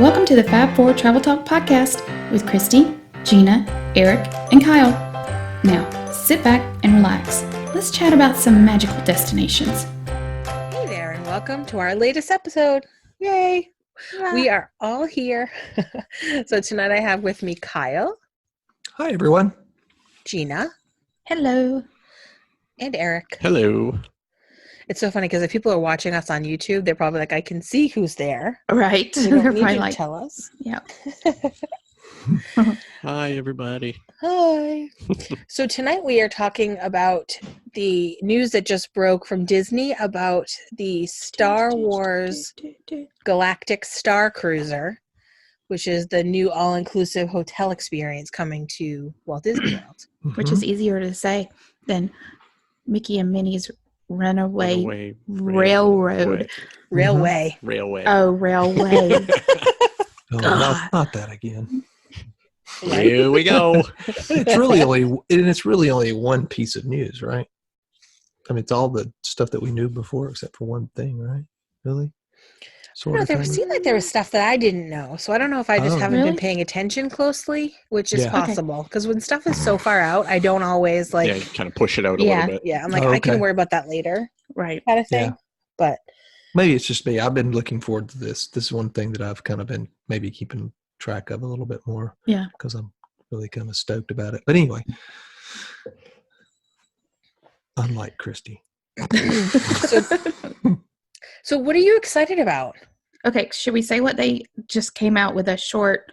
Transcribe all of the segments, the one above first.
Welcome to the Fab Four Travel Talk podcast with Christy, Gina, Eric, and Kyle. Now, sit back and relax. Let's chat about some magical destinations. Hey there, and welcome to our latest episode. Yay! Yeah. We are all here. So tonight I have with me Kyle, Hi, everyone. Gina, Hello. and Eric. Hello. It's so funny because if people are watching us on YouTube, they're probably like, I can see who's there. Right. They They're don't need probably you to like, tell us. yeah. Hi, everybody. Hi. So tonight we are talking about the news that just broke from Disney about the Star Wars Galactic Starcruiser, which is the new all-inclusive hotel experience coming to Walt Disney World. Which is easier to say than Mickey and Minnie's Runaway Railroad. Railway. Railway. Oh, Railway. Oh, not that again. Here we go. It's really only one piece of news, right? I mean, it's all the stuff that we knew before, except for one thing, right? Really? No, there seemed like there was stuff that I didn't know. So I don't know if I just haven't been paying attention closely, which is possible. Because when stuff is so far out, I don't always like... Yeah, you kind of push it out a little bit. Yeah, I'm like, I can worry about that later. Right. Kind of thing. Yeah. But maybe it's just me. I've been looking forward to this. This is one thing that I've kind of been maybe keeping track of a little bit more. Yeah. Because I'm really kind of stoked about it. But anyway, unlike Christy. So what are you excited about? Okay, should we say what they just came out with a short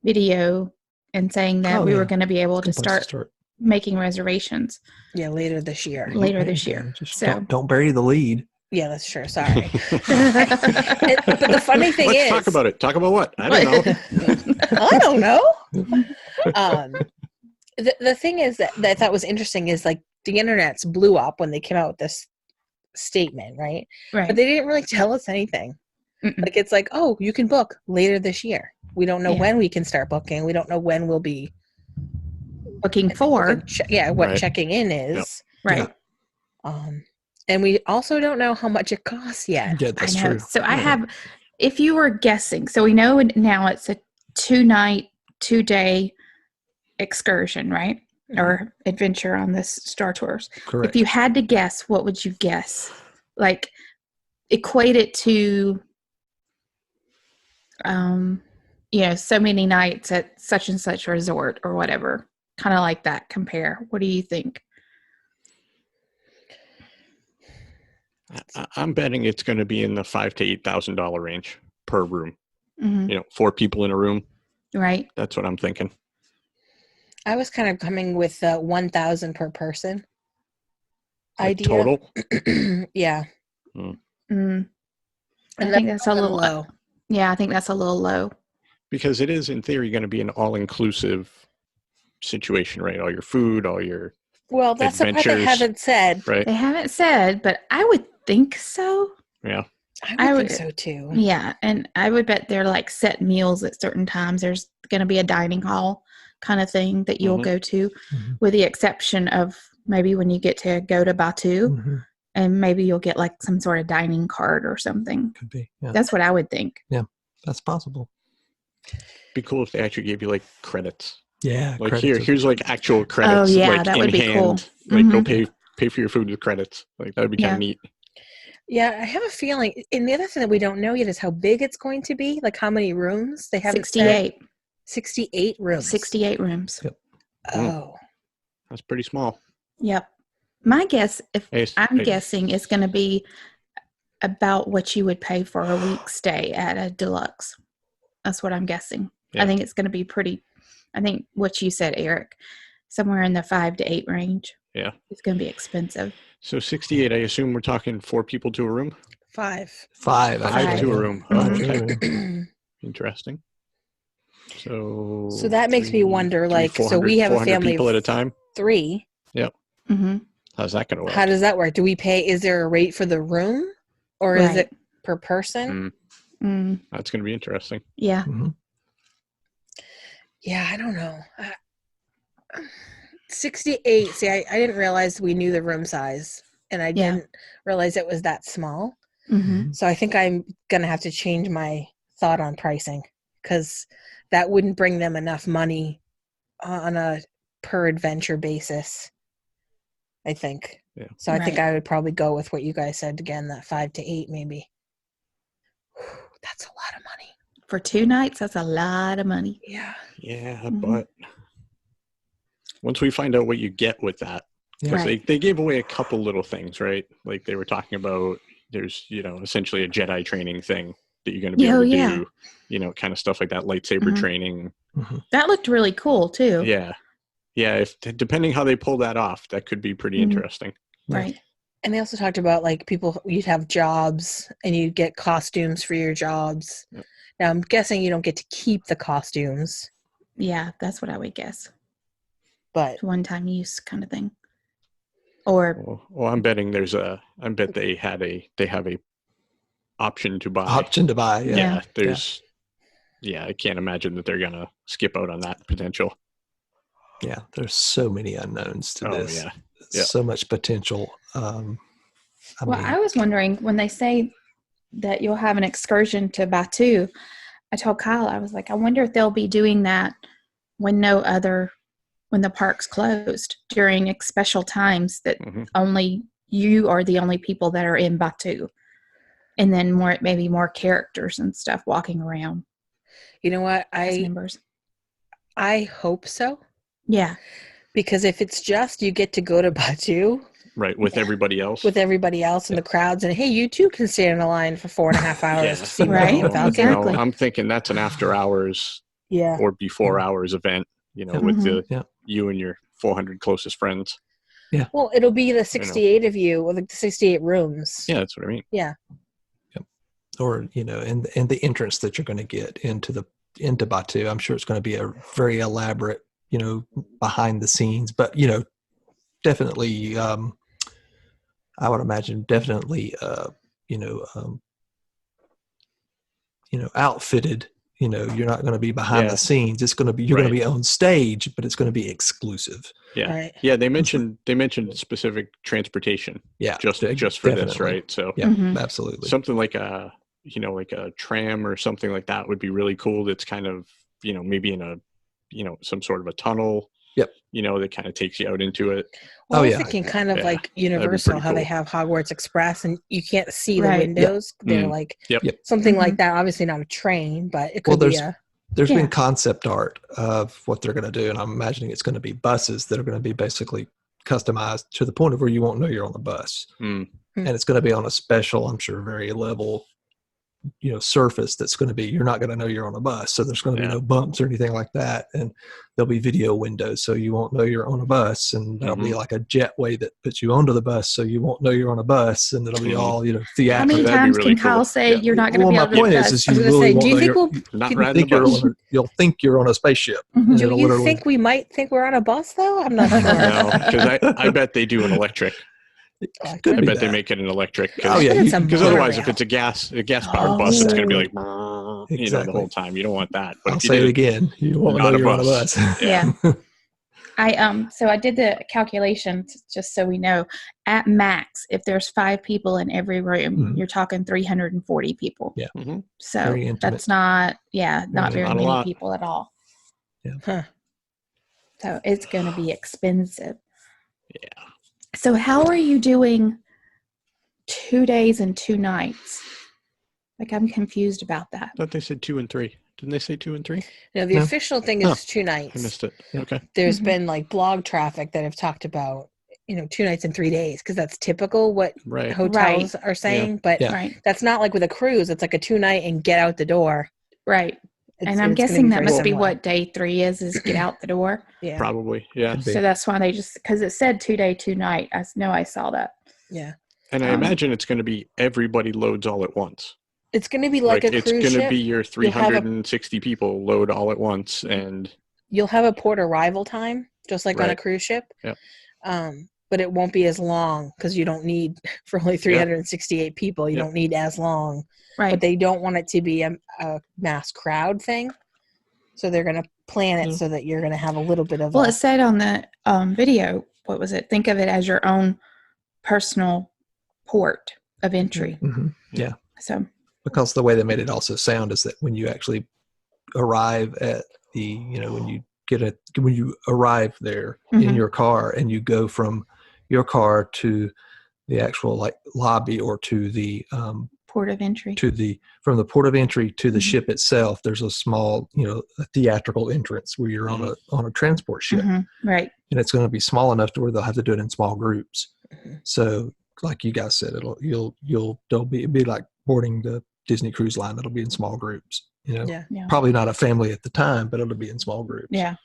video and saying that we were going to be able to start making reservations? Yeah, later this year. Just So don't bury the lead. Yeah, that's true. Sorry. But the funny thing Let's is... talk about it. Talk about what? I don't know. I don't know. The thing is that I thought was interesting is like the internet's blew up when they came out with this statement, right? Right. But they didn't really tell us anything. Like it's like, oh, you can book later this year. We don't know when we can start booking. We don't know when we'll be looking for. Checking in is. Right. And we also don't know how much it costs yet. Yeah, that's I know. true. So I have, if you were guessing, so we know now it's a 2-night, 2-day excursion, right? Or adventure on this Star Tours. Correct. If you had to guess, what would you guess? Like, equate it to, so many nights at such and such resort or whatever. Kind of like that. Compare. What do you think? I'm betting it's going to be in the $5,000 to $8,000 range per room. Mm-hmm. 4 people in a room. Right. That's what I'm thinking. I was kind of coming with $1,000 per person idea. Total? Yeah. I think that's a little low. Yeah, I think that's a little low. Because it is, in theory, going to be an all-inclusive situation, right? All your food, all your Well, that's the part they haven't said. Right. They haven't said, but I would think so. Yeah. I would think so, too. Yeah, and I would bet they're like set meals at certain times. There's going to be a dining hall kind of thing that you'll go to, with the exception of maybe when you get to go to Batu, and maybe you'll get like some sort of dining card or something. Could be. Yeah. That's what I would think. Yeah, that's possible. Be cool if they actually gave you like credits. Yeah. Like here's like actual credits. Oh, yeah, like that in would be hand. cool. Like go pay for your food with credits. Like that would be kind of neat. Yeah, I have a feeling. And the other thing that we don't know yet is how big it's going to be. Like how many rooms they haven't 68. said. 68 rooms. 68 rooms. Yep. Oh. That's pretty small. Yep. My guess, I'm guessing, it's going to be about what you would pay for a week stay at a deluxe. That's what I'm guessing. Yeah. I think it's going to be I think what you said, Eric, somewhere in the 5 to 8 range. Yeah. It's going to be expensive. So 68, I assume we're talking 4 people to a room? 5. 5 to a room. Okay. Interesting. So that makes me wonder, like, so we have a family people at a time? 3. Yep. Mm-hmm. How's that going to work? How does that work? Do we pay, is there a rate for the room or is it per person? That's going to be interesting. Yeah. Yeah, I don't know. 68. See, I didn't realize we knew the room size, and I didn't realize it was that small. Mm-hmm. So I think I'm going to have to change my thought on pricing. because that wouldn't bring them enough money on a per adventure basis, I think. Yeah. So I think I would probably go with what you guys said again, that 5 to 8 maybe. That's a lot of money. For 2 nights, that's a lot of money. Yeah. Yeah, but once we find out what you get with that, because they gave away a couple little things, right? Like they were talking about there's, essentially a Jedi training thing that you're going to be able to do, kind of stuff like that, lightsaber training. That looked really cool too. Yeah. Yeah, if depending how they pull that off, that could be pretty interesting. Right. And they also talked about like people, you'd have jobs and you'd get costumes for your jobs. Yep. Now I'm guessing you don't get to keep the costumes. Yeah, that's what I would guess. But it's one-time use kind of thing. Or I'm betting I bet they have a option to buy. Option to buy, yeah. I can't imagine that they're gonna skip out on that potential. Yeah, there's so many unknowns to this. Yeah. So much potential. I was wondering when they say that you'll have an excursion to Batu, I told Kyle, I was like, I wonder if they'll be doing that when the park's closed during special times that only you are the only people that are in Batu. And then maybe more characters and stuff walking around. You know what? I hope so. Yeah. Because if it's just you get to go to Batu. Right, with everybody else. With everybody else in the crowds. And hey, you too can stand in a line for 4.5 hours to see exactly. I'm thinking that's an after hours or before hours event, with you and your 400 closest friends. Yeah. Well, it'll be the 68 of you with the 68 rooms. Yeah, that's what I mean. Yeah. Yep. Or, and the entrance that you're going to get into Batu, I'm sure it's going to be a very elaborate, behind the scenes, but, definitely, I would imagine definitely, outfitted. You're not going to be behind the scenes. It's going to be, you're going to be on stage, but it's going to be exclusive. Yeah. Right. Yeah. They mentioned specific transportation. Yeah. Just for definitely. this, right? So yeah, absolutely. Something like a tram or something like that would be really cool. That's kind of, maybe in a, some sort of a tunnel. Yep. That kind of takes you out into it. Well, I was thinking kind of like Universal, how they have Hogwarts Express and you can't see the windows. Yep. They're like something like that. Obviously not a train, but it could be there's been concept art of what they're going to do, and I'm imagining it's going to be buses that are going to be basically customized to the point of where you won't know you're on the bus. And it's going to be on a special, I'm sure, very level surface that's going to be, you're not going to know you're on a bus. So there's going to be no bumps or anything like that. And there'll be video windows so you won't know you're on a bus. And there'll be like a jetway that puts you onto the bus so you won't know you're on a bus. And it'll be all, theatrical. How many times can Kyle say you're not going to be on the bus? My point is you really you'll think you're on a spaceship. Do you think we might think we're on a bus though? I'm not sure. No, because I bet they do an electric. I bet they make it an electric. Because otherwise, if it's a gas powered bus, it's going to be like the whole time. You don't want that. But I'll say it again. You won't know you're on a bus. Yeah. I did the calculations just so we know. At max, if there's 5 people in every room, you're talking 340 people. Yeah. So that's not very many people at all. Yeah. Huh. So it's going to be expensive. Yeah. So how are you doing 2 days and 2 nights? Like, I'm confused about that. I thought they said 2 and 3. Didn't they say 2 and 3? No, the official thing is 2 nights. I missed it. Okay. There's been like blog traffic that have talked about, 2 nights and 3 days because that's typical what hotels are saying. But that's not like with a cruise. It's like a 2-night and get out the door. Right. And I'm guessing that must be what day 3 is get out the door. Yeah. Probably. Yeah. So that's why they because it said 2 day, 2 night. I know I saw that. Yeah. And I imagine it's going to be everybody loads all at once. It's going to be like a cruise ship. It's going to be your 360 people load all at once. And you'll have a port arrival time, just like on a cruise ship. Yep. But it won't be as long because you don't need, for only 368 people, you don't need as long. Right. But they don't want it to be a mass crowd thing. So they're going to plan it so that you're going to have a little bit of it said on the video, what was it? Think of it as your own personal port of entry. Mm-hmm. Yeah. So. Because the way they made it also sound is that when you actually arrive at the, when you arrive there in your car and you go from your car to the actual like lobby or to the port of entry, from the port of entry to the ship itself, there's a small, a theatrical entrance where you're on a transport ship, right? And it's going to be small enough to where they'll have to do it in small groups. So, like you guys said, it'll be like boarding the Disney Cruise Line. It'll be in small groups. Probably not a family at the time, but it'll be in small groups. Yeah.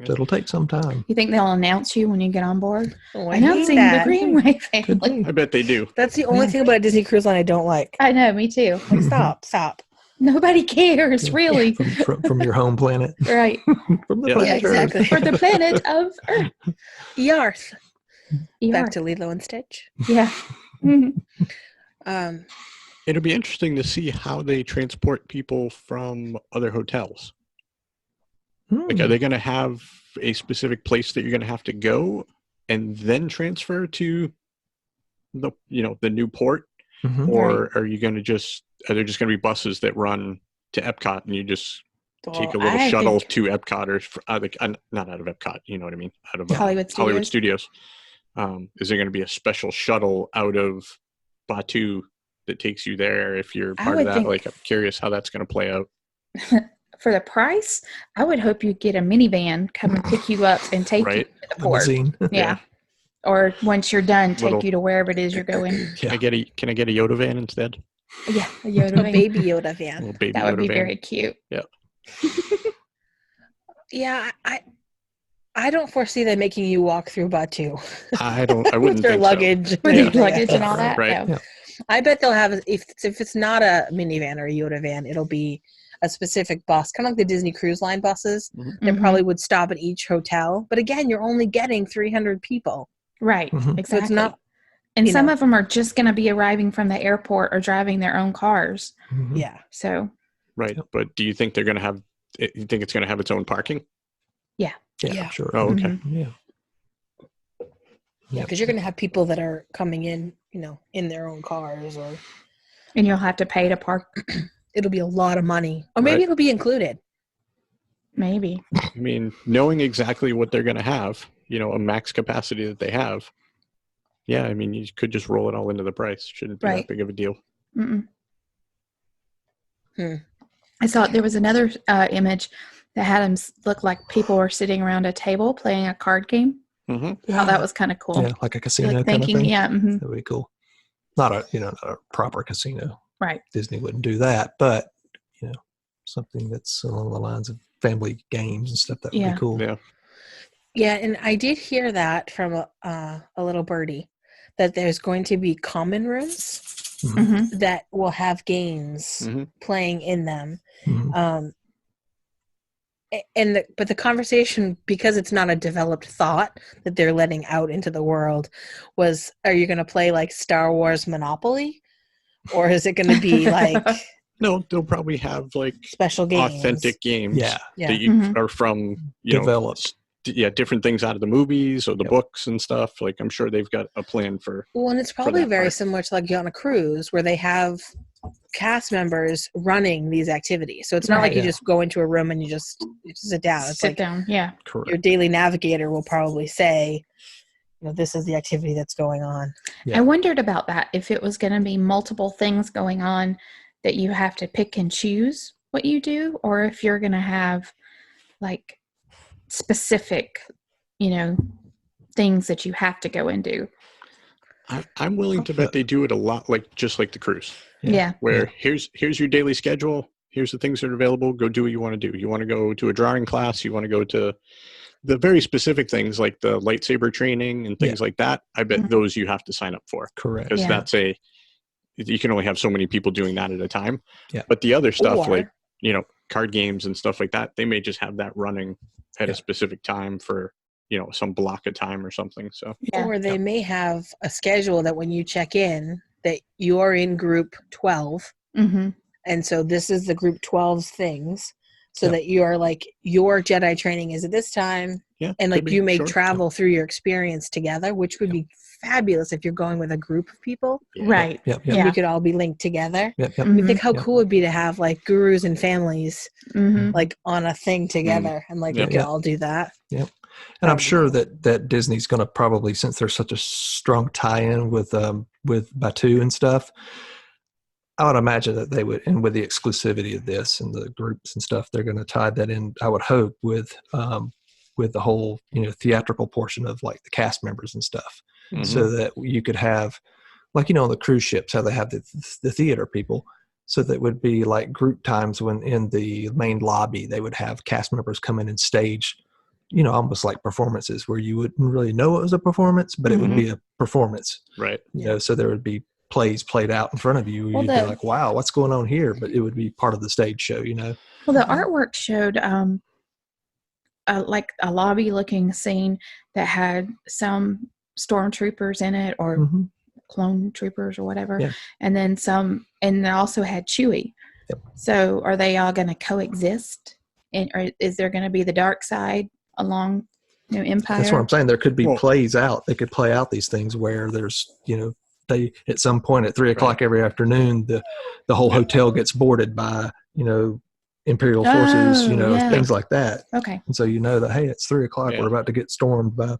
So it'll take some time. You think they'll announce you when you get on board? Announcing the Greenway family. I bet they do. That's the only thing about a Disney Cruise Line I don't like. I know, me too. Like, stop. Nobody cares, really. From your home planet. Right. From the planet exactly. For the planet of Earth. Yarth. Yarth. Back to Lilo and Stitch. Yeah. It'll be interesting to see how they transport people from other hotels. Like, are they going to have a specific place that you're going to have to go and then transfer to the new port? Or are you going to are there just going to be buses that run to Epcot and you just take a little shuttle to Epcot or not out of Epcot, you know what I mean? Out of Hollywood Studios. Is there going to be a special shuttle out of Batuu that takes you there if you're part of that? Like, I'm curious how that's going to play out. For the price, I would hope you get a minivan come and pick you up and take you to the port. Yeah. Or once you're done, take you to wherever it is you're going. Can I get a Yoda van instead? Yeah, a Yoda van. Baby Yoda van. That would be very cute. Yeah. Yeah, I don't foresee them making you walk through Batuu. I wouldn't with their think luggage. so. With your luggage and all that. Right. No. I bet they'll have, if it's not a minivan or a Yoda van, it'll be a specific bus, kind of like the Disney Cruise Line buses. That probably would stop at each hotel. But again, you're only getting 300 people. Right. Exactly. So it's not, and some of them are just going to be arriving from the airport or driving their own cars. Yeah. So. Right. But do you think they're going to have, you think it's going to have its own parking? Yeah. Yeah. Sure. Oh, okay. Yeah. Yeah, because you're going to have people that are coming in, in their own cars, and you'll have to pay to park. It'll be a lot of money, or maybe it'll be included. Maybe. I mean, knowing exactly what they're going to have, a max capacity that they have. Yeah, I mean, you could just roll it all into the price. Shouldn't be that big of a deal. I saw there was another image that had them look like people were sitting around a table playing a card game. Yeah. Oh, that was kind of cool. Yeah, like a casino like kind of thing. Yeah. That would be cool. Not a proper casino. Right. Disney wouldn't do that, but something that's along the lines of family games and stuff, that would be cool. Yeah. Yeah, and I did hear that from a little birdie, that there's going to be common rooms that will have games playing in them. But the conversation, because it's not a developed thought that they're letting out into the world, was, are you going to play like Star Wars Monopoly? Or is it going to be like... No, they'll probably have like special games, authentic games that Yeah. are from, developed. Different things out of the movies or the books and stuff. Like, I'm sure they've got a plan for. Well, and it's probably very similar to like on a cruise where they have cast members running these activities. So it's not like you just go into a room and you just sit down. It's sit down. Yeah. Correct. Your daily navigator will probably say, this is the activity that's going on. Yeah. I wondered about that, if it was going to be multiple things going on that you have to pick and choose what you do, or if you're going to have like specific, things that you have to go and do. I'm willing to bet they do it a lot, just like the cruise. Yeah. Where here's your daily schedule. Here's the things that are available. Go do what you want to do. You want to go to a drawing class. You want to go to the very specific things like the lightsaber training and things like that. I bet those you have to sign up for. Correct. Because you can only have so many people doing that at a time. Yeah. But the other stuff card games and stuff like that, they may just have that running at a specific time for, some block of time or something. So, or they may have a schedule that when you check in that you're in group 12. And so this is the group 12's things, so that you are like, your Jedi training is at this time, Yeah. And like you may travel through your experience together, which would be fabulous if you're going with a group of people. Yeah. Right. Yep. And you could all be linked together. Yep. I mean, think how cool it would be to have like gurus and families like on a thing together and like we could all do that. Yep. And I'm sure that Disney's going to probably, since there's such a strong tie-in with Batu and stuff, I would imagine that they would, and with the exclusivity of this and the groups and stuff, they're going to tie that in, I would hope, with the whole, theatrical portion of like the cast members and stuff, so that you could have, like, on the cruise ships, how they have the theater people. So that would be like group times when in the main lobby, they would have cast members come in and stage, almost like performances where you wouldn't really know it was a performance, but it would be a performance. Right. So there would be plays played out in front of you. You'd be like, wow, what's going on here? But it would be part of the stage show, Well, the artwork showed like a lobby looking scene that had some stormtroopers in it or clone troopers or whatever. Yeah. And then some, and they also had Chewie. Yep. So are they all going to coexist? Or is there going to be the dark side along Empire? That's what I'm saying. There could be plays out. They could play out these things where there's, they at some point at 3:00 every afternoon, the whole hotel gets boarded by, Imperial forces, things like that. Okay. And so that, hey, it's 3:00. We're about to get stormed by,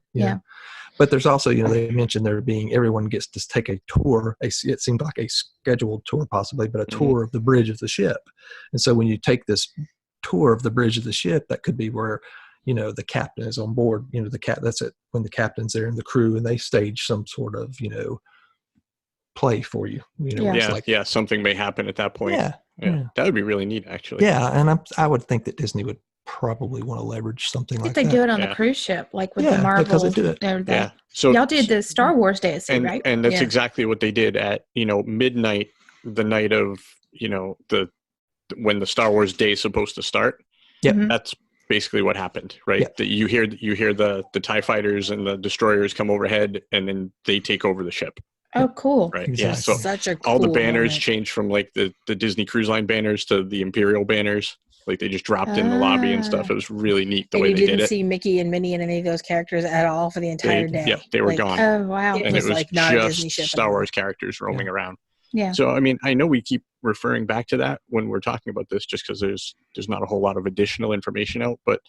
But there's also, they mentioned everyone gets to take a tour. It seemed like a scheduled tour possibly, but a tour of the bridge of the ship. And so when you take this tour of the bridge of the ship, that could be where, the captain is on board, that's it, when the captain's there and the crew, and they stage some sort of, play for you. Something may happen at that point. Yeah. That would be really neat, actually. Yeah, and I would think that Disney would probably want to leverage something like that. They do it on the cruise ship, like with the Marvel. Because they do it. Yeah. So y'all did the Star Wars Day at Sea, right? And that's exactly what they did at midnight, the night of when the Star Wars Day is supposed to start. Yeah, that's basically what happened, right? That you hear the TIE fighters and the destroyers come overhead, and then they take over the ship. Oh, cool. Right. Exactly. Yeah. So such a cool all the banners moment. changed from like the Disney Cruise Line banners to the Imperial banners. Like they just dropped in the lobby and stuff. It was really neat the way they did it. You didn't see Mickey and Minnie and any of those characters at all for the entire day. Yeah, they were gone. Oh, wow. And it was like not just a Disney ship Star Wars characters roaming around. Yeah. So, I mean, I know we keep referring back to that when we're talking about this just because there's not a whole lot of additional information out. But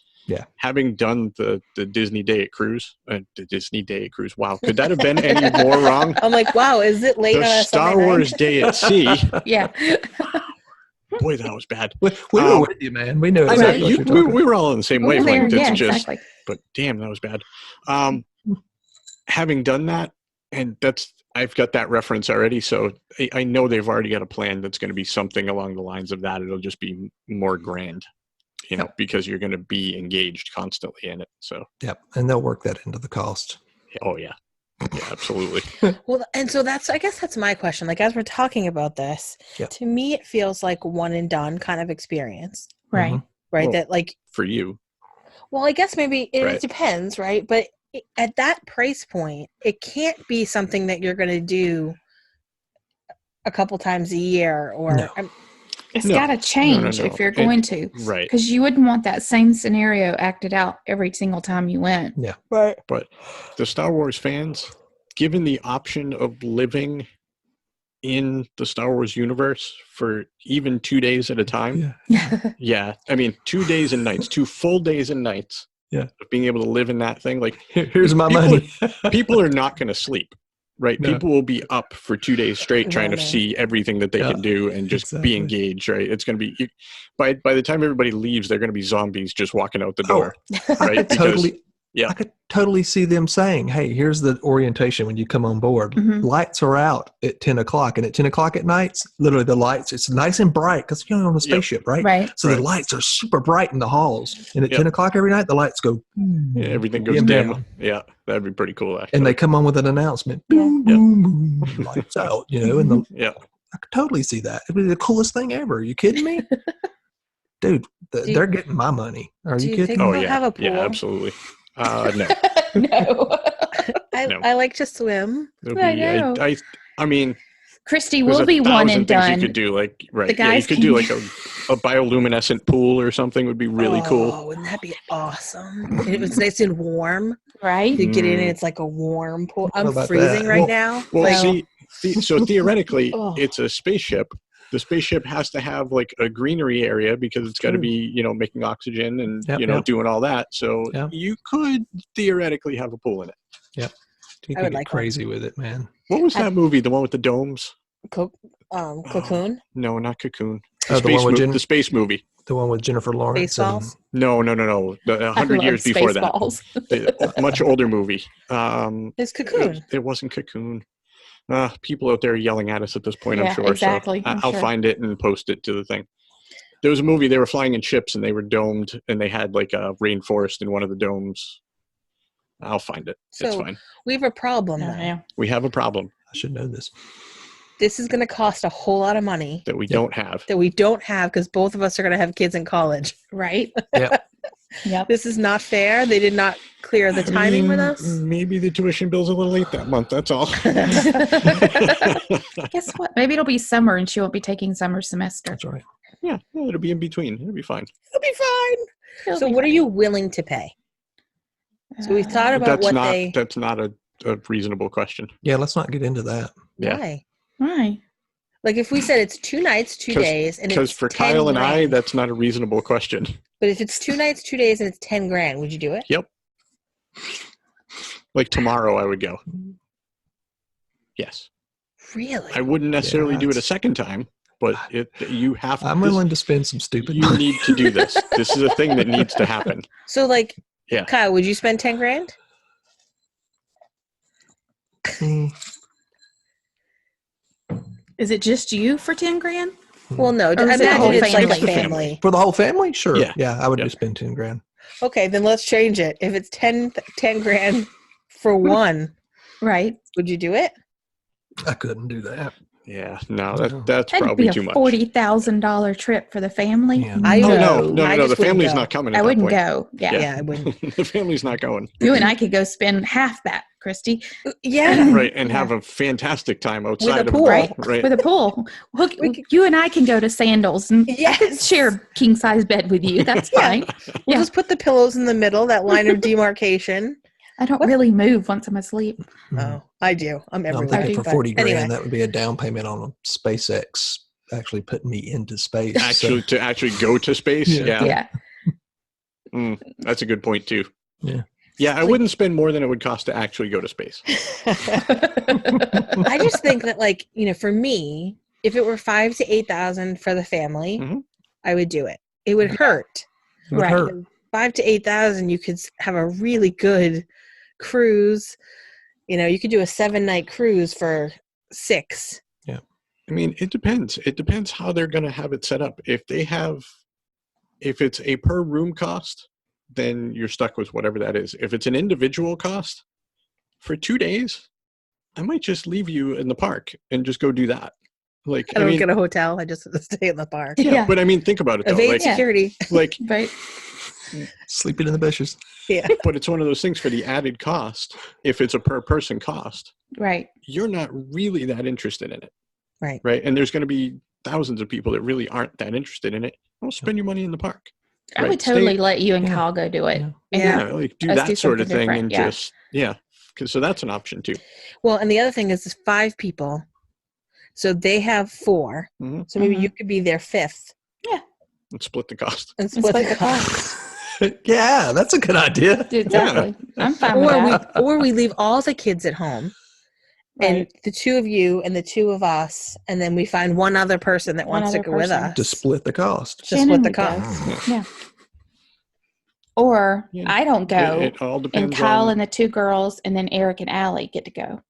having done the Disney Day at Cruise, wow, could that have been any more wrong? I'm like, wow, is it late on a Star Wars Day at Sea. Yeah. Boy, that was bad. We were with you, man. We knew it. We were all on the same wavelength. Exactly. But damn, that was bad. Having done that, and I've got that reference already, so I know they've already got a plan that's going to be something along the lines of that. It'll just be more grand, because you're going to be engaged constantly in it. So and they'll work that into the cost. Oh yeah, absolutely. Well, and so I guess that's my question. Like as we're talking about this, to me it feels like one and done kind of experience, right? Right. Well, that like for you. Well, I guess maybe it depends, right? But at that price point, it can't be something that you're going to do a couple times a year or it's got to change if you're going to. Right. Because you wouldn't want that same scenario acted out every single time you went. Yeah. Right. But the Star Wars fans, given the option of living in the Star Wars universe for even 2 days at a time. Yeah. I mean, 2 days and nights, 2 full days and nights. Yeah. Of being able to live in that thing. Like, here's my money. People are not going to sleep, right? No. People will be up for 2 days straight trying to see everything that they can do and just be engaged, right? It's going to be, by the time everybody leaves, they're going to be zombies just walking out the door. Right? I could totally see them saying, hey, here's the orientation when you come on board. Lights are out at 10 o'clock. And at 10 o'clock at night, literally the lights, it's nice and bright because you're on a spaceship, right? Right. So the lights are super bright in the halls. And at 10 o'clock every night, the lights go. Everything goes dim. Yeah, that'd be pretty cool, actually. And they come on with an announcement. Boom, boom, boom, lights out, and I could totally see that. It'd be the coolest thing ever. Are you kidding me? Dude, they're getting my money. Are you kidding me? Oh, yeah. Have a pool? Yeah, absolutely. No. No. I like to swim. I know. I mean, Christy will be one and done. You could do like The guys you could do like a bioluminescent pool or something would be really cool. Oh, wouldn't that be awesome? And it was nice and warm. Right? You get in and it's like a warm pool. I'm about freezing that? right now. Well, so theoretically, Oh. it's a spaceship. The spaceship has to have like a greenery area because it's got to be, making oxygen and, doing all that. So you could theoretically have a pool in it. Yep. You I could would get like crazy with it, man. What was that movie? The one with the domes? Cocoon? No, not Cocoon. The one with the space movie. The one with Jennifer Lawrence. Spaceballs? No. 100 years before that. Much older movie. It's Cocoon. It wasn't Cocoon. People out there yelling at us at this point, I'm sure. Exactly. So I'll find it and post it to the thing. There was a movie, they were flying in ships and they were domed and they had like a rainforest in one of the domes. I'll find it. It's fine. We have a problem now. We have a problem. I should know this. This is going to cost a whole lot of money. That we don't have. That we don't have because both of us are going to have kids in college. Right? Yep. Yep. This is not fair. They did not clear the timing with us. Maybe the tuition bill's a little late that month. That's all. Guess what? Maybe it'll be summer and she won't be taking summer semester. That's right. Yeah, it'll be in between. It'll be fine. It'll be fine. So what are you willing to pay? So we thought about That's not a reasonable question. Yeah, let's not get into that. Yeah. Why? Like if we said it's 2 nights, 2 days, and because it's for Kyle and I, grand. that's not a reasonable question. But if it's 2 nights, 2 days, and it's 10 grand, would you do it? Yep. Like tomorrow, I would go. Yes. Really? I wouldn't necessarily do it a second time, but you have. I'm willing to spend some stupid You money. need to do this. This is a thing that needs to happen. So, like, Yeah. Kyle, would you spend 10 grand? Is it just you for 10 grand? Well, no. Or is it the Imagine whole it's like a family? family. For the whole family? Sure. Yeah. Yeah, I would just spend 10 grand. Okay, then let's change it. If it's 10 grand for one, Right. would you do it? I couldn't do that. Yeah. No, that's That'd probably be too a much. $40,000 trip for the family. Yeah. I Oh, know. no. I The just wouldn't family's go. not coming. At I that wouldn't point. go. Yeah. Yeah, I wouldn't. The family's not going. You and I could go spend half that, Christy. Yeah. Right, and have a fantastic time outside a of pool. the Right. Right. With a pool. Look, you and I can go to Sandals and I could Yes. share a king size bed with you. That's Yeah. fine. We'll Yeah. just put the pillows in the middle, that line of demarcation. I don't really move once I'm asleep. Oh, I do. I'm No, I'm everywhere. thinking for but 40 grand, anyway. that would be a down payment on a SpaceX actually putting me into space. To actually go to space. Yeah. Yeah. That's a good point too. Yeah. Yeah, I wouldn't spend more than it would cost to actually go to space. I just think that, like, for me, if it were 5,000 to 8,000 for the family, Mhm. I would do it. It would hurt. It would Right. hurt. 5,000 to 8,000, you could have a really good cruise. You could do a 7-night cruise for 6. I mean, it depends. It depends how they're going to have it set up. If it's a per room cost, then you're stuck with whatever that is. If it's an individual cost for 2 days, I might just leave you in the park and just go do that. Like, I don't get a hotel. I just stay in the park. Yeah. But I mean, think about it though. Evade Like, security. like, Right. Sleeping in the bushes. Yeah. but it's one of those things for the added cost. If it's a per person cost, Right. you're not really that interested in it. Right. Right. And there's going to be thousands of people that really aren't that interested in it. Don't spend your money in the park. I Right. would totally Stay- let you and Yeah. Kyle go do it. Yeah. And Yeah. Like do Let's that do sort of something thing and different, yeah. so that's an option too. Well, and the other thing is 5 people. So they have 4. Mhm. So maybe Mhm. you could be their 5th And split the cost. and split split the the cost. Yeah, that's a good idea. Exactly. I'm fine with that. Or we leave all the kids at home. And Right. the 2 of you and the 2 of us, and then we find one other person that One wants to other go with person. us. To split the cost. Just Shannon split the would go. cost. Yeah. Or Yeah. I don't go, It all and depends Kyle on and the 2 girls, and then Eric and Allie get to go.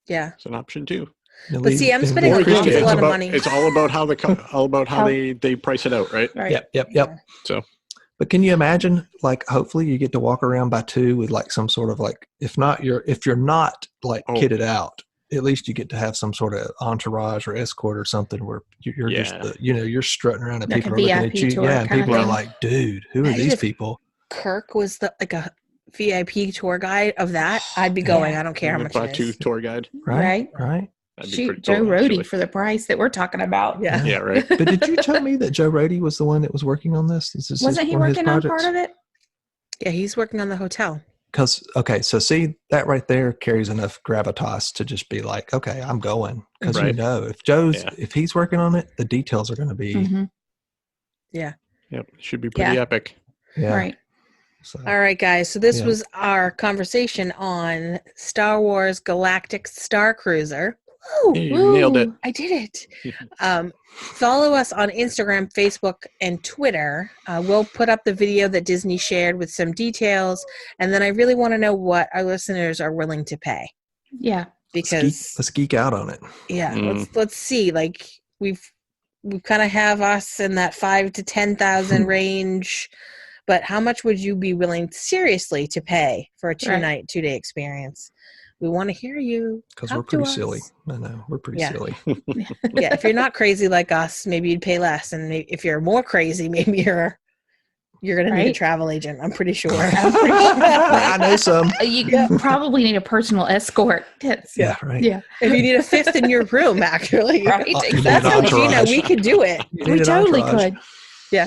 Yeah. it's an option too. But see, I'm spending Or an again, awful it's lot of about money. it's all about how they price it out, right? Right. Yep. So But can you imagine, like, hopefully you get to walk around by 2 with like some sort of like, if you're not like kitted out, at least you get to have some sort of entourage or escort or something where you're just, you're strutting around and Like people a are looking at VIP you. tour Yeah. And kind of people are thing. like, dude, who are Imagine these if- people? Kirk was like a VIP tour guide of that. I'd be going. I don't care how much Batu it is. tour guide. Right. Right. Right. Shoot, Joe Rohde for the price that we're talking about. Yeah, right. But did you tell me that Joe Rohde was the one that was working on this? Wasn't he working on part of it? Yeah, he's working on the hotel. Because, okay, so see, that right there carries enough gravitas to just be like, okay, I'm going. Because if he's working on it, the details are going to be. Yeah. Yep. Should be pretty epic. Yeah. Right. So, all right, guys. So this was our conversation on Star Wars Galactic Starcruiser. You nailed it. I did it. Follow us on Instagram, Facebook, and Twitter. We'll put up the video that Disney shared with some details. And then I really want to know what our listeners are willing to pay. Yeah. Because let's geek out on it. Yeah. Let's see. Like we kind of have us in that 5,000 to 10,000 range. But how much would you be willing seriously to pay for a 2-night, 2-day experience? We want to hear you. Because we're pretty silly. I know. We're pretty silly. Yeah. If you're not crazy like us, maybe you'd pay less. And if you're more crazy, maybe you're going to need a travel agent. I'm pretty sure. I know some. You probably need a personal escort. Yeah, right. Yeah. If you need a fifth in your room, actually. Right. Exactly. Gina, we could do it. We totally could. Yeah.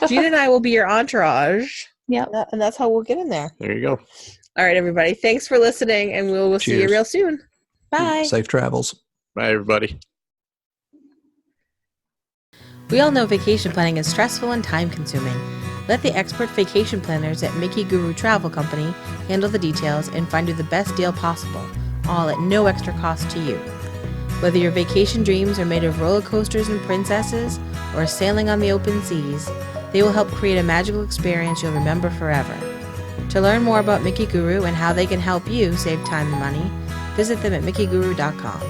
Gina and I will be your entourage. Yeah. And that's how we'll get in there. There you go. All right, everybody. Thanks for listening, and we'll see you real soon. Bye. Safe travels. Bye, everybody. We all know vacation planning is stressful and time-consuming. Let the expert vacation planners at Mickey Guru Travel Company handle the details and find you the best deal possible, all at no extra cost to you. Whether your vacation dreams are made of roller coasters and princesses or sailing on the open seas, they will help create a magical experience you'll remember forever. To learn more about Mickey Guru and how they can help you save time and money, visit them at MickeyGuru.com.